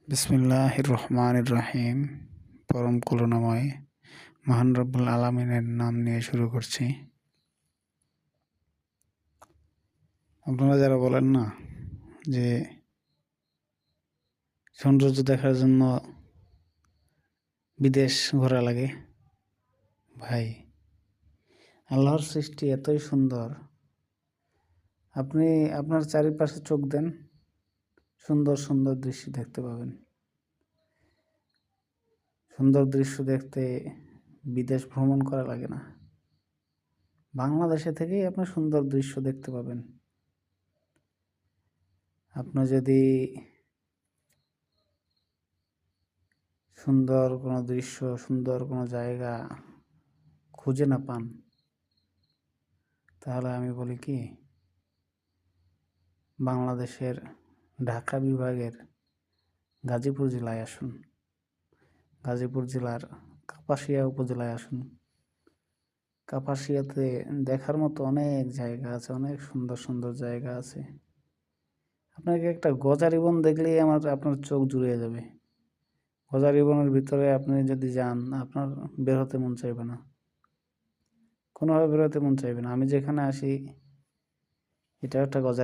বিসমিল্লাহির রহমানির রহিম। পরম করুণাময় মহান রব্বুল আলামিনের নাম নিয়ে শুরু করছি। আপনারা যারা বলেন না যে সৌন্দর্য দেখার জন্য বিদেশ ঘোরা লাগে, ভাই আল্লাহর সৃষ্টি এতই সুন্দর। আপনি আপনার চারিপাশে চোখ দেন, সুন্দর সুন্দর দৃশ্য দেখতে পাবেন। সুন্দর দৃশ্য দেখতে বিদেশ ভ্রমণ করা লাগে না, বাংলাদেশে থেকেই আপনি সুন্দর দৃশ্য দেখতে পাবেন। আপনি যদি সুন্দর কোনো দৃশ্য, সুন্দর কোনো জায়গা খুঁজে না পান, তাহলে আমি বলি কি, বাংলাদেশের ঢাকা বিভাগের গাজীপুর জেলায় আসুন। গাজীপুর জেলার কাপাসিয়া উপজেলায় আসুন। কাপাসিয়াতে দেখার মতো অনেক জায়গা আছে, অনেক সুন্দর সুন্দর জায়গা আছে। আপনাকে একটা গজারি বন দেখলেই আপনার চোখ জুড়িয়ে যাবে। গজারি বনের ভিতরে আপনি যদি যান, আপনার বের হতে মন চাইবে না, কোনোভাবে বের হতে মন চাইবে না। আমি যেখানে আসি, এটা একটা গজারি